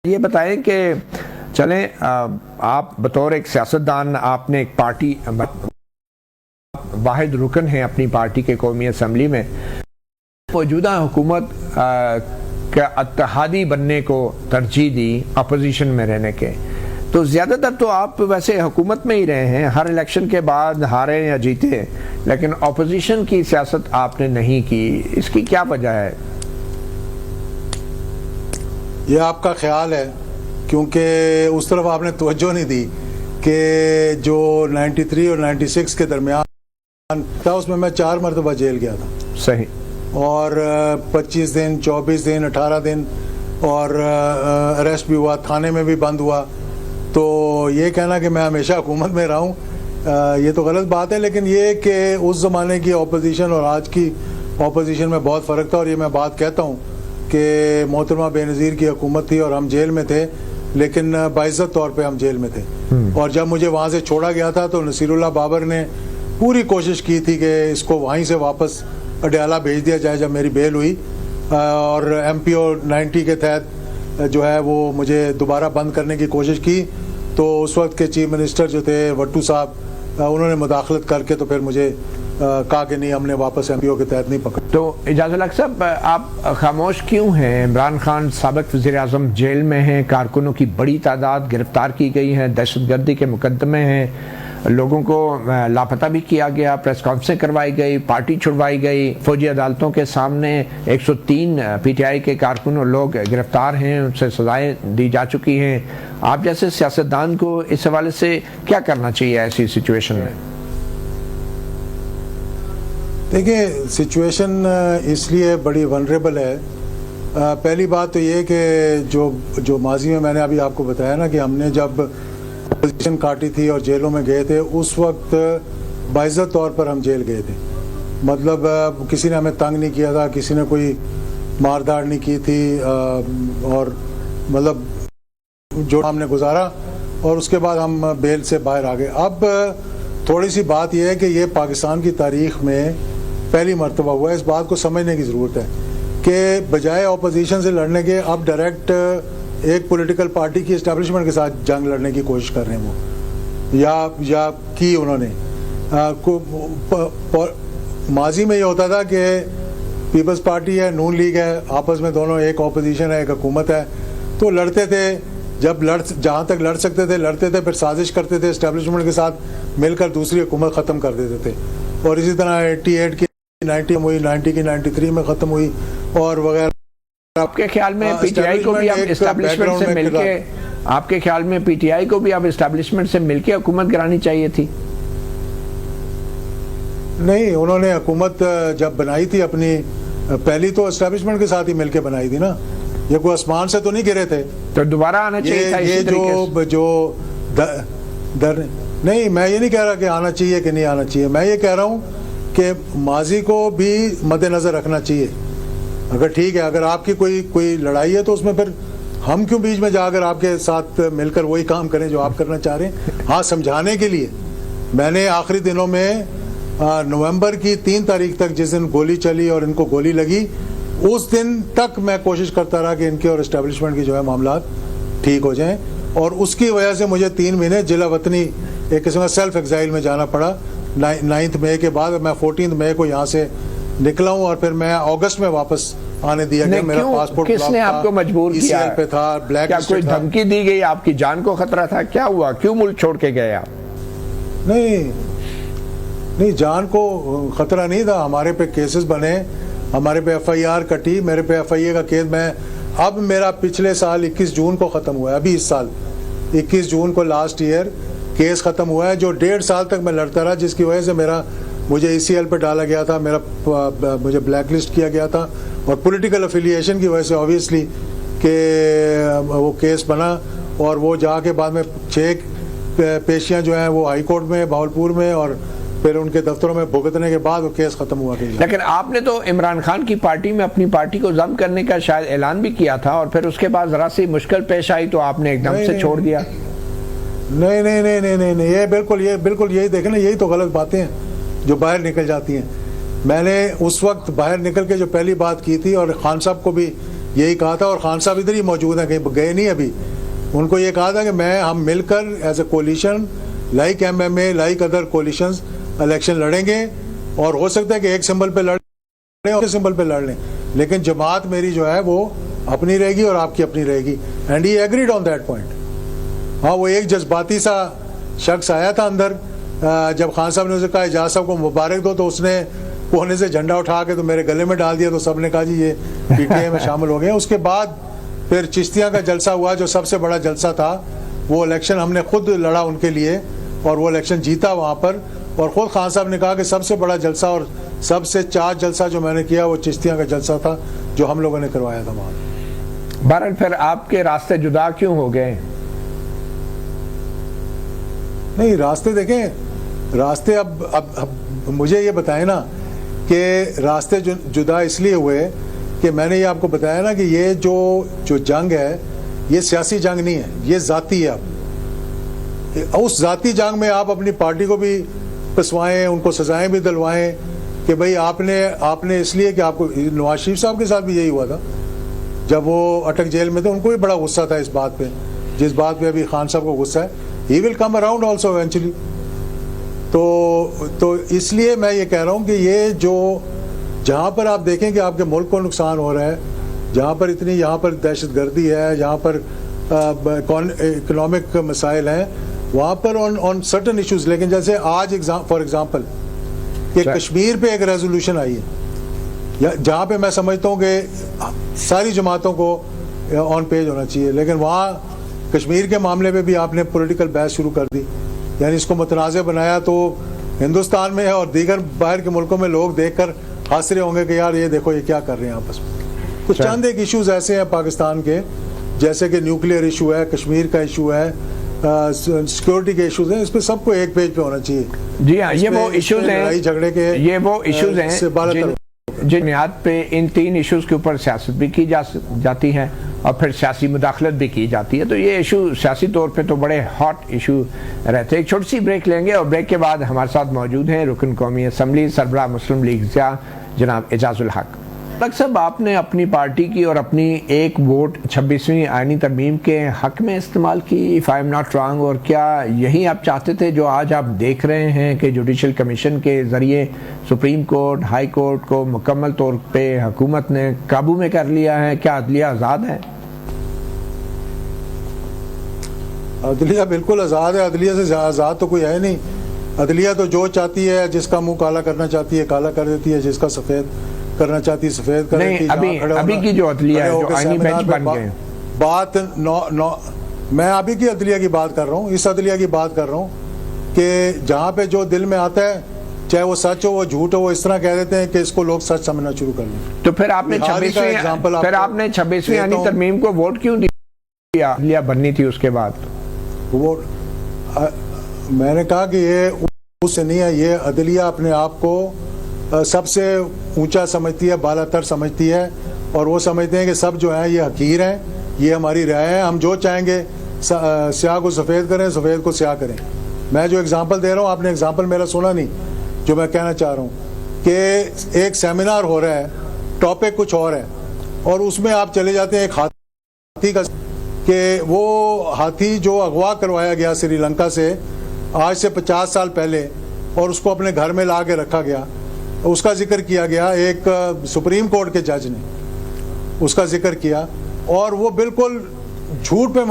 یہ بتائیں کہ چلیں آپ بطور ایک سیاستدان آپ نے ایک پارٹی واحد رکن ہیں اپنی پارٹی کے قومی اسمبلی میں، موجودہ حکومت کا اتحادی بننے کو ترجیح دی اپوزیشن میں رہنے کے، تو زیادہ تر تو آپ ویسے حکومت میں ہی رہے ہیں، ہر الیکشن کے بعد ہارے یا جیتے، لیکن اپوزیشن کی سیاست آپ نے نہیں کی، اس کی کیا وجہ ہے؟ یہ آپ کا خیال ہے، کیونکہ اس طرف آپ نے توجہ نہیں دی کہ جو 93 اور 96 کے درمیان تھا اس میں 4 مرتبہ جیل گیا تھا۔ صحیح۔ اور 25 دن 24 دن 18 دن اور اریسٹ بھی ہوا، تھانے میں بھی بند ہوا، تو یہ کہنا کہ میں ہمیشہ حکومت میں رہا ہوں یہ تو غلط بات ہے۔ لیکن یہ کہ اس زمانے کی اپوزیشن اور آج کی اپوزیشن میں بہت فرق تھا، اور یہ میں بات کہتا ہوں کہ محترمہ بے نظیر کی حکومت تھی اور ہم جیل میں تھے، لیکن باعزت طور پہ ہم جیل میں تھے۔ اور جب مجھے وہاں سے چھوڑا گیا تھا تو نصیر اللہ بابر نے پوری کوشش کی تھی کہ اس کو وہیں سے واپس اڈیالہ بھیج دیا جائے جب میری بیل ہوئی، اور ایم پی او 90 کے تحت جو ہے وہ مجھے دوبارہ بند کرنے کی کوشش کی، تو اس وقت کے چیف منسٹر جو تھے وٹو صاحب، انہوں نے مداخلت کر کے تو پھر مجھے کہا کہ نہیں، ہم نے واپس ایم پی او کے تحت نہیں پکڑا۔ تو اعجاز الحق صاحب، آپ خاموش کیوں ہیں؟ عمران خان سابق وزیر اعظم جیل میں ہیں، کارکنوں کی بڑی تعداد گرفتار کی گئی ہے، دہشت گردی کے مقدمے ہیں، لوگوں کو لاپتہ بھی کیا گیا، پریس کانفرنسیں کروائی گئی، پارٹی چھڑوائی گئی، فوجی عدالتوں کے سامنے 103 پی ٹی آئی کے کارکنوں لوگ گرفتار ہیں، ان سے سزائیں دی جا چکی ہیں۔ آپ جیسے سیاستدان کو اس حوالے سے کیا کرنا چاہیے ایسی سچویشن میں؟ دیکھیں، سچویشن اس لیے بڑی ونریبل ہے۔ پہلی بات تو یہ کہ جو ماضی میں نے ابھی آپ کو بتایا نا کہ ہم نے جب پوزیشن کاٹی تھی اور جیلوں میں گئے تھے، اس وقت باعزت طور پر ہم جیل گئے تھے، مطلب کسی نے ہمیں تنگ نہیں کیا تھا، کسی نے کوئی مارداڑ نہیں کی تھی، اور مطلب جو ہم نے گزارا، اور اس کے بعد ہم بیل سے باہر آ گئے۔ اب تھوڑی سی بات یہ ہے کہ یہ پاکستان کی تاریخ میں پہلی مرتبہ ہوا ہے، اس بات کو سمجھنے کی ضرورت ہے کہ بجائے اپوزیشن سے لڑنے کے اب ڈائریکٹ ایک پولیٹیکل پارٹی کی اسٹیبلشمنٹ کے ساتھ جنگ لڑنے کی کوشش کر رہے ہیں وہ، یا کی انہوں نے۔ ماضی میں یہ ہوتا تھا کہ پیپلز پارٹی ہے، نون لیگ ہے، آپس میں دونوں ایک اپوزیشن ہے، ایک حکومت ہے، تو لڑتے تھے، جب جہاں تک لڑ سکتے تھے لڑتے تھے، پھر سازش کرتے تھے اسٹیبلشمنٹ کے ساتھ مل کر دوسری حکومت ختم کر دیتے تھے، اور اسی طرح 88 کی 90 ہوئی، 90 کی 93 میں ختم ہوئی، اور وغیرہ۔ آپ کے خیال میں پی ٹی آئی کو بھی اب اسٹیبلشمنٹ سے مل کے آپ کے خیال میں پی ٹی آئی کو بھی اب اسٹیبلشمنٹ سے مل کے حکومت گرانی چاہیے تھی؟ نہیں، انہوں نے حکومت جب بنائی تھی اپنی، پہلی تو اسٹیبلشمنٹ کے ساتھ ہی مل کے بنائی تھی نا، یہ کوئی آسمان سے تو نہیں گرے تھے، تو دوبارہ آنا چاہیے تھا اسی طریقے سے۔ نہیں، میں یہ نہیں کہہ رہا کہ آنا چاہیے کہ نہیں آنا چاہیے، میں یہ کہہ رہا ہوں کہ ماضی کو بھی مد نظر رکھنا چاہیے۔ اگر ٹھیک ہے، اگر آپ کی کوئی لڑائی ہے تو اس میں پھر ہم کیوں بیچ میں جا کر آپ کے ساتھ مل کر وہی کام کریں جو آپ کرنا چاہ رہے ہیں؟ ہاں، سمجھانے کے لیے میں نے آخری دنوں میں نومبر کی 3 تاریخ تک جس دن گولی چلی اور ان کو گولی لگی، اس دن تک میں کوشش کرتا رہا کہ ان کے اور اسٹیبلشمنٹ کی جو ہے معاملات ٹھیک ہو جائیں، اور اس کی وجہ سے مجھے 3 مہینے جلا وطنی ایک قسم کا سیلف ایگزائل میں جانا پڑا۔ 9 مئی کے بعد میں 14 مئی کو یہاں سے نکلا ہوں، اور پھر میں اگست میں واپس آنے دیا گیا۔ میرا پاسپورٹ کس نے آپ کو مجبور کیا؟ پہ تھا، بلیک کیا کوئی دھمکی دی گئی؟ آپ کی جان کو خطرہ تھا؟ کیا ہوا؟ کیوں ملک چھوڑ کے گئے آپ؟ نہیں، جان کو خطرہ نہیں تھا، ہمارے پہ کیسز بنے، ہمارے پہ ایف آئی آر کٹی، میرے پہ ایف آئی اے کا کیس، اب میرا پچھلے سال 21 جون کو ختم ہوا ہے، ابھی اس سال 21 جون کو لاسٹ ایئر کیس ختم ہوا ہے، جو 1.5 سال تک میں لڑتا رہا، جس کی وجہ سے مجھے ای سی ایل پہ ڈالا گیا تھا، مجھے بلیک لسٹ کیا گیا تھا، اور پولیٹیکل افیلیشن کی وجہ سے آبویسلی کہ وہ کیس بنا، اور وہ جا کے بعد میں 6 پیشیاں جو ہیں وہ ہائی کورٹ میں، بہاولپور میں، اور پھر ان کے دفتروں میں بھگتنے کے بعد وہ کیس ختم ہوا۔ لیکن آپ نے تو عمران خان کی پارٹی میں اپنی پارٹی کو ضم کرنے کا شاید اعلان بھی کیا تھا، اور پھر اس کے بعد ذرا سی مشکل پیش آئی تو آپ نے ایک دم سے چھوڑ دیا۔ نہیں، یہ بالکل یہی دیکھیں نا، یہی تو غلط باتیں ہیں جو باہر نکل جاتی ہیں۔ میں نے اس وقت باہر نکل کے جو پہلی بات کی تھی، اور خان صاحب کو بھی یہی کہا تھا, اور خان صاحب ادھر ہی موجود ہیں, کہیں گئے نہیں ابھی. ان کو یہ کہا تھا کہ ہم مل کر as a coalition like MMA like other coalitions election لڑیں گے, اور ہو سکتا ہے کہ ایک سمبل پہ لڑیں اور سمبل پہ لڑ لیں, لیکن جماعت میری جو ہے وہ اپنی رہے گی اور آپ کی اپنی رہے گی. And he agreed on that point. ہاں, وہ ایک جذباتی سا شخص آیا تھا اندر, جب خان صاحب نے اسے کہا اعجاز صاحب کو مبارک دو, تو اس نے کونے سے جھنڈا اٹھا کے تو میرے گلے میں ڈال دیا, تو سب نے کہا جی یہ PTI میں شامل ہو گئے. اس کے بعد پھر چشتیاں کا جلسہ ہوا, جو سب سے بڑا جلسہ تھا. وہ الیکشن ہم نے خود لڑا ان کے لیے, اور وہ الیکشن جیتا وہاں پر. اور خود خان صاحب نے کہا کہ سب سے بڑا جلسہ اور سب سے چارج جلسہ جو میں نے کیا وہ چشتیاں کا جلسہ تھا, جو ہم لوگوں نے کروایا تھا وہاں. بہرحال پھر آپ کے راستے جدا کیوں ہو گئے؟ نہیں, راستے دیکھیں, راستے اب مجھے یہ بتائیں نا کہ راستے جدا اس لیے ہوئے کہ میں نے یہ آپ کو بتایا نا کہ یہ جو جنگ ہے یہ سیاسی جنگ نہیں ہے, یہ ذاتی ہے. اب اس ذاتی جنگ میں آپ اپنی پارٹی کو بھی پسوائیں, ان کو سزائیں بھی دلوائیں کہ بھئی آپ نے اس لیے کہ آپ کو, نواز شریف صاحب کے ساتھ بھی یہی ہوا تھا جب وہ اٹک جیل میں تھے. ان کو بھی بڑا غصہ تھا اس بات پہ, جس بات پہ ابھی خان صاحب کو غصہ ہے. ہی ول کم اراؤنڈ آلسو ایونچولی. تو اس لیے میں یہ کہہ رہا ہوں کہ یہ جہاں پر آپ دیکھیں کہ آپ کے ملک کو نقصان ہو رہا ہے, جہاں پر یہاں پر دہشت گردی ہے, جہاں پر اکنامک مسائل ہیں, وہاں پر آن سرٹن ایشوز. لیکن جیسے آج فار ایگزامپل کہ کشمیر پہ ایک ریزولوشن آئی ہے, جہاں پہ میں سمجھتا ہوں کہ ساری جماعتوں کو آن پیج ہونا چاہیے, لیکن وہاں کشمیر کے معاملے پہ بھی آپ نے پولیٹیکل بحث شروع کر دی, یعنی اس کو متنازع بنایا. تو ہندوستان میں اور دیگر باہر کے ملکوں میں لوگ دیکھ کر ہنس رہے ہوں گے کہ یار یہ دیکھو یہ کیا کر رہے ہیں آپس میں. کچھ چند ایک ایشوز ایسے ہیں پاکستان کے, جیسے کہ نیوکلیئر ایشو ہے, کشمیر کا ایشو ہے, سیکورٹی کے ایشوز ہیں, اس پہ سب کو ایک پیج پہ ہونا چاہیے. جی ہاں, یہ وہ ایشوز ہیں, لڑائی جھگڑے کے یہ وہ ایشوز ہیں جن بنیاد پہ ان 3 ایشوز کے اوپر سیاست بھی کی جاتی ہے اور پھر سیاسی مداخلت بھی کی جاتی ہے. تو یہ ایشو سیاسی طور پہ تو بڑے ہاٹ ایشو رہتے ہیں. ایک چھوٹی سی بریک لیں گے, اور بریک کے بعد ہمارے ساتھ موجود ہیں رکن قومی اسمبلی سربراہ مسلم لیگ ضیاء جناب اعجاز الحق. صاحب, آپ نے اپنی پارٹی کی اور اپنی ایک ووٹ 26ویں آئینی ترمیم کے حق میں استعمال کی, if I am not wrong, اور کیا یہی آپ چاہتے تھے جو آج آپ دیکھ رہے ہیں کہ جوڈیشل کمیشن کے ذریعے سپریم کورٹ, ہائی کورٹ کو مکمل طور پہ حکومت نے قابو میں کر لیا ہے؟ کیا عدلیہ آزاد ہے؟ عدلیہ بالکل آزاد ہے, عدلیہ سے آزاد تو کوئی ہے نہیں. عدلیہ تو جو چاہتی ہے, جس کا منہ کالا کرنا چاہتی ہے کالا کر دیتی ہے, جس کا سفید کرنا چاہتی ہے سفید کر دیتی ہے. ابھی کی جو عدلیہ ہے جو آئینی بینچ بن گئے, بات میں ابھی کی عدلیہ کی بات کر رہا ہوں, اس عدلیہ کی بات کر رہا ہوں کہ جہاں پہ جو دل میں آتا ہے, چاہے وہ سچ ہو وہ جھوٹ ہو, وہ اس طرح کہہ دیتے ہیں کہ اس کو لوگ سچ سمجھنا شروع کر لیں. تو پھر آپ نے 26ویں آئینی ترمیم کو ووٹ کیوں دیا؟ عدلیہ بننی تھی اس کے بعد. وہ میں نے کہا کہ یہ اس سے نہیں ہے, یہ عدلیہ اپنے آپ کو سب سے اونچا سمجھتی ہے, بالا تر سمجھتی ہے, اور وہ سمجھتے ہیں کہ سب جو ہیں یہ حقیر ہیں, یہ ہماری رائے ہے, ہم جو چاہیں گے سیاہ کو سفید کریں, سفید کو سیاہ کریں. میں جو اگزامپل دے رہا ہوں, آپ نے اگزامپل میرا سنا نہیں, جو میں کہنا چاہ رہا ہوں کہ ایک سیمینار ہو رہا ہے, ٹاپک کچھ اور ہے, اور اس میں آپ چلے جاتے ہیں ایک ہاتھی کا, کہ وہ ہاتھی جو اغوا کروایا گیا سری لنکا سے آج سے 50 سال پہلے, اور اس کو اپنے گھر میں لا کے رکھا گیا, اس کا ذکر کیا گیا, ایک سپریم کورٹ کے جج نے اس کا ذکر کیا, اور وہ بالکل جھوٹ پہ